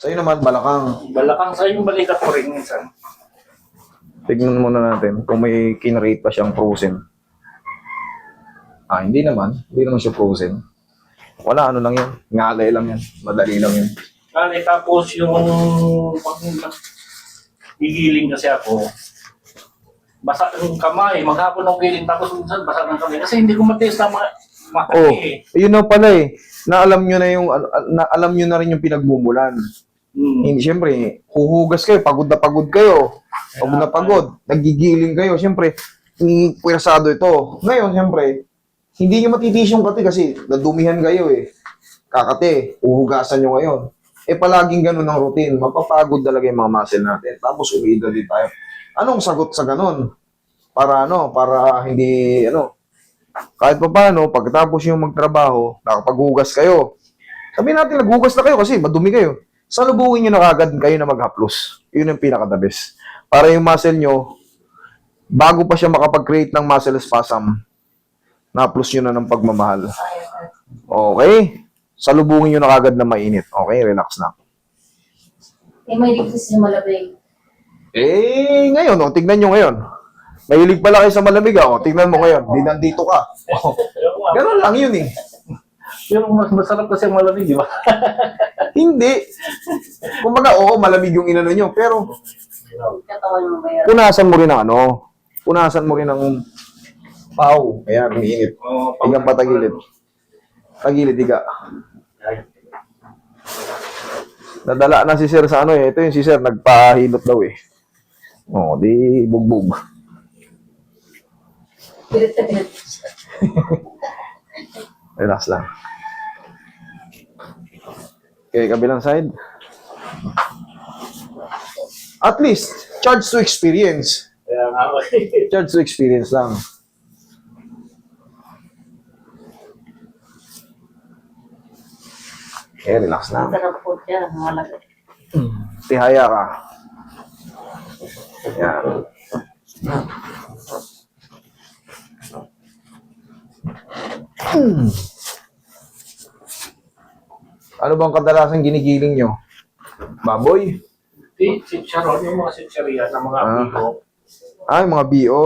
Sa'yo naman, balakang. Balakang sa yung balikat ko rin minsan. Tignan muna natin kung may kinrate pa siyang frozen. Hindi naman. Hindi naman siya frozen. Wala, ano lang yan. Ngalay lang yan. Madali lang yan. Tapos yung pag gigiling kasi ako, basa yung kamay, maghapon ng giling tapos minsan basa ng kamay. Kasi hindi ko matiis na makati Yun na pala eh. Alam nyo na yung, alam nyo na rin yung pinagmumulan. Hindi, siyempre, huhugas kayo, pagod na pagod kayo. Pagod na pagod, nagigiling kayo. Siyempre, pwersado ito. Ngayon, siyempre, hindi nyo matitiis yung kati kasi nadumihan kayo eh. Kakate, uhugasan nyo ngayon. Palaging ganun ang routine. Mapapagod talaga yung mga muscle natin. Tapos, umiida din tayo. Anong sagot sa ganun? Para hindi, kahit pa paano, pagkatapos yung magtrabaho, nakapaghugas kayo. Sabihin natin, naghugas na kayo kasi madumi kayo. Salubungin nyo na kagad kayo na maghaplos. Yun ang pinaka-the best. Para yung muscle nyo, bago pa siya makapag-create ng muscle spasm, na-plus nyo na ng pagmamahal. Okay? Salubungin nyo na kagad na mainit. Okay? Relax na. May ligtas sa malabay. Ngayon, tignan nyo ngayon. Mahilig pala kayo sa malamig, tignan mo ngayon. Di nandito ka. Ganun lang yun eh. Yung mas masarap kasi malamig, di ba? Hindi. Kumbaga, malamig yung inano nyo. Pero, Katawan mo ba yan? punasan mo rin ang punasan mo rin ang pau. Ayan, umiinit. Hanggang patagilid. Tagilid, higa. Nadala na si Sir sa ito yung si Sir, nagpahilot daw eh. Di bugbog. Pilit na pilit. Relax lang. Okay, kabilang side. At least, charge to experience. Kaya nga, Charge to experience lang. Okay, relax lang. Sarap po siya. Malagay. Tihaya ka. Yan. Ano bang kadalasan ginigiling nyo? Baboy? si Sharon, yung mga sitsariya ng mga amigo. Yung mga BO.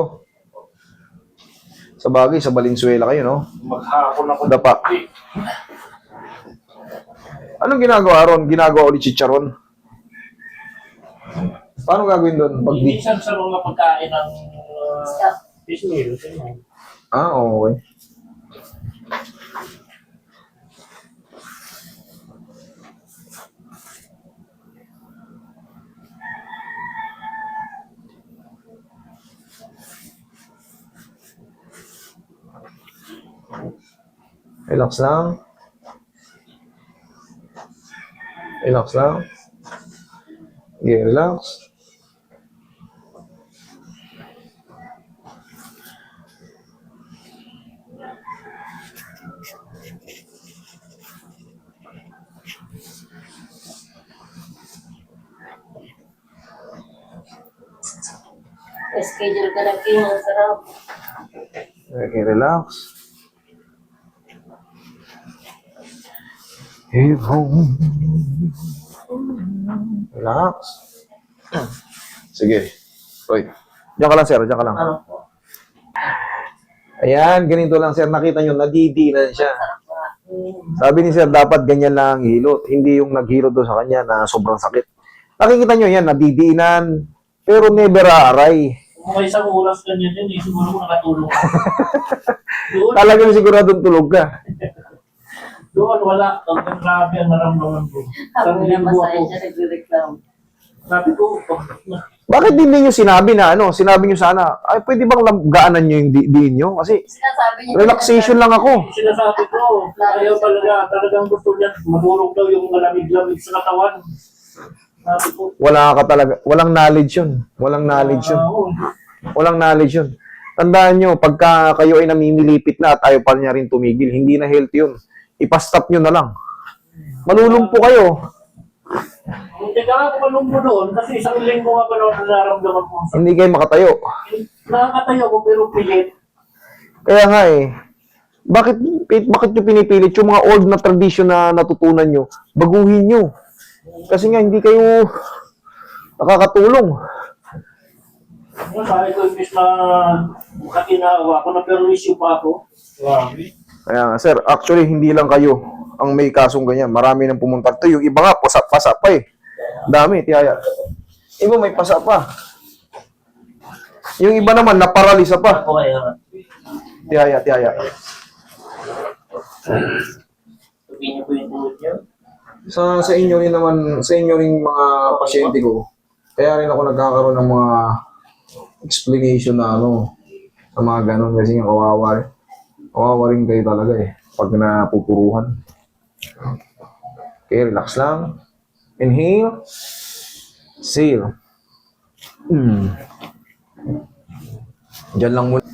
Sa bagay, sa Valenzuela kayo, no? Maghapon ako. Dapa. Anong ginagawa ron? Ginagawa ulit si Charon? Paano gagawin doon? Minsan sa mga pagkain ng fish meal. Okay. Relax lang. Relax lang. Okay, relax. Schedule ka lang kayo. Ang sarap. Okay, relax. Hey, home. Relax. Sige. Roy. Diyan ka lang, sir. Diyan ka lang. Ano po? Ayan, ganito lang, sir. Nakita nyo, nadidinan siya. Sabi ni sir, dapat ganyan lang ang hilot. Hindi yung naghilot doon sa kanya na sobrang sakit. Nakikita nyo yan, nadidinan. Pero never aaray. Kung may isang oras ganyan yun, siguro mo nakatulong. Doon, Talagang siguradong tulog ka. doon wala. Ang grabe ang naramdaman ko. Habang Sarili ko namasaya ako. siya, nagre-reklamo. Sabi ko, Bakit hindi nyo sinabi na sinabi nyo sana, ay pwede bang gaanan nyo yung diin nyo? Kasi Sinasabi niya. relaxation lang ako. sinasabi ko, ayaw talagang gusto niya, madurog daw yung malamig-lamig sa katawan. Sabi ko, Wala ka talaga, walang knowledge yun. Walang knowledge yun. Walang knowledge yun. Tandaan nyo, pagka kayo ay namimilipit na at ayaw pa niya rin tumigil, hindi na healthy yun. Ipastop nyo na lang. Malulumpo kayo. Hindi ka ako malungko doon kasi isang linggo nga pa naman nararamdaman ko. Hindi kayo makatayo. Nakakatayo ko pero pilit. Kaya nga bakit nyo pinipilit yung mga old na tradition na natutunan nyo? Baguhin nyo. Kasi nga, hindi kayo nakakatulong. Sabi ko, imbis na makatinawa ako, na-perwisyo pa ako. Grabe. Kaya nga, sir, actually, hindi lang kayo ang may kasong ganyan. Marami nang pumunta. Ito, yung iba nga, pasa pa eh. Dami, tiyaya. Iba may pasa pa. Yung iba naman, naparalisa pa. Ako kaya. Tiyaya. Sabihin niyo po yung tulad niyo. Sa inyo rin naman, sa inyo rin mga pasyente ko, kaya rin ako nagkakaroon ng mga explanation na sa mga ganun kasi nga kawawa rin kayo talaga eh, pag napupuruhan. Okay, relax lang. Inhale. Exhale. Diyan lang muna.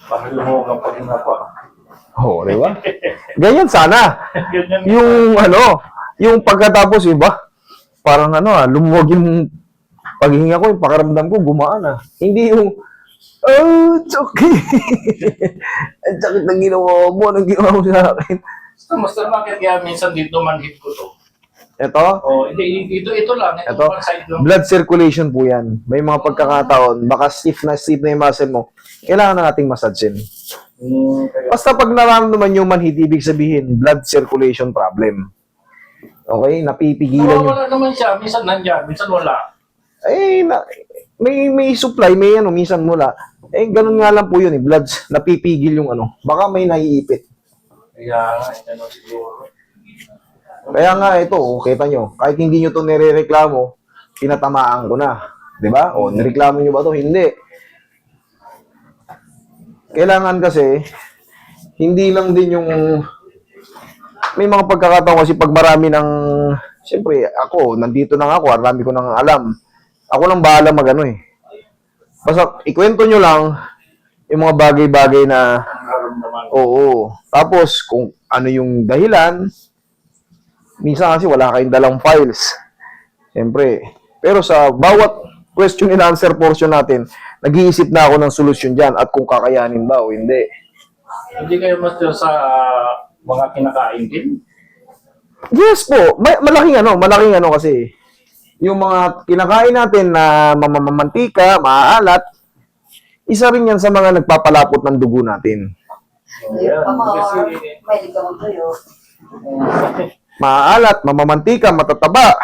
Parang lumuhog ang paghinga pa. Oh, di ba? Ganyan sana. Ganyan. Yung pagkatapos, iba, parang lumuwag yung paghinga ko, yung pakaramdam ko, gumaan Hindi yung, it's okay. Ang sakit ng ginawa mo, anong ginawa mo sa akin? Mas bakit kaya minsan dito manhid ko to? Ito, Oh, hindi, ito lang. Ito ito, pang side lang. blood circulation po yan. May mga pagkakataon, baka stiff na yung muscle mo, kailangan na nating massage Kaya, Basta pag nararamdaman yung manhid, ibig sabihin, blood circulation problem. Okay? Napipigilan yung... wala naman siya. Minsan nandyan, minsan wala. May supply, minsan mula. Ganun nga lang po yun blood, napipigil yung baka may naiipit. Kaya, ito siguro. Kaya nga ito, kita nyo, kahit hindi nyo to nirereklamo, pinatamaan ko na. Di ba? O, nireklamo nyo ba to? Hindi. Kailangan kasi, hindi lang din yung, may mga pagkakataon kasi pag marami ng, siyempre, ako, nandito na ako, marami ko nang alam. Ako lang bahala Basta, ikwento nyo lang, yung mga bagay-bagay na, oo. Tapos, kung ano yung dahilan, minsan kasi wala kayong dalang files. Siyempre. Pero sa bawat question and answer portion natin, nag-iisip na ako ng solusyon dyan at kung kakayanin ba o hindi. Hindi kayo master sa mga kinakain din? Yes po. Malaking kasi. Yung mga kinakain natin na mamamantika, maaalat, isa rin yan sa mga nagpapalapot ng dugo natin. Ayan, Kasi, kasi, may ligaw tayo. Maaalat, mamamantika, matataba.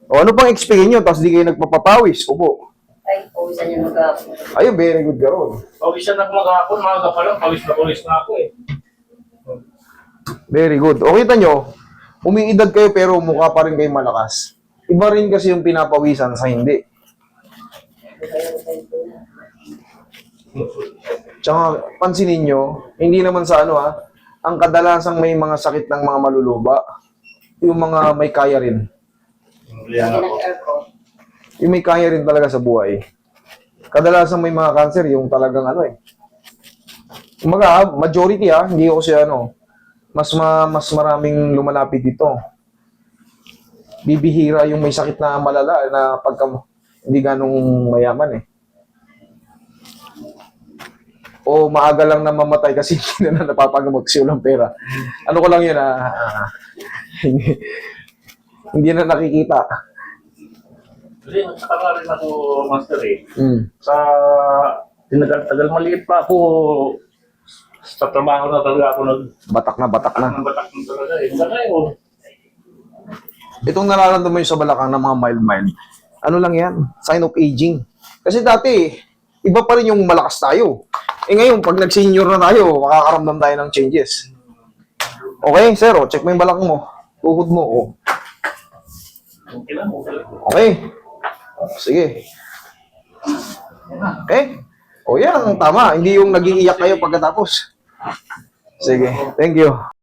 O ano pang experience nyo, tapos di kayo nagpapapawis. Opo. Ay, pawisan yung mag-apo. Ayun, very good ka ron. pawis siya maghapon, maaga pa lang, pawis na ako eh. Very good. O kita nyo, umiidad kayo pero mukha pa rin kayo malakas. Iba rin kasi yung pinapawisan sa hindi. Tsaka, pansinin nyo, hindi naman sa ang kadalasang may mga sakit ng mga maluluba, yung mga may kaya rin. Kaya ako. Yung may kaya rin talaga sa buhay. Kadalasang may mga cancer, yung talagang majority hindi ako siya mas maraming lumalapit dito. Bibihira yung may sakit na malala na pagka hindi ganong mayaman O maaga lang na mamatay kasi hindi na napapagamot kasi walang pera. Ano ko lang yun hindi na nakikita. Kasi nagsaka nga rin ako, master Mm. Sa tinagal-tagal maliit pa ako, sa trabaho na talaga ako Batak na. batak na talaga eh. Hanggang ngayon. Itong nararamdaman mo sa balakang ng mga mild-mild, ano lang yan? Sign of aging. Kasi dati, iba pa rin yung malakas tayo. Ngayon, pag nag-senior na tayo, makakaramdam tayo ng changes. Okay, sir, check mo yung balakang mo. Tuhod mo, Okay lang, okay lang. Okay. Sige. Okay? Yan ang tama. Hindi yung nag-iiyak kayo pagkatapos. Sige. Thank you.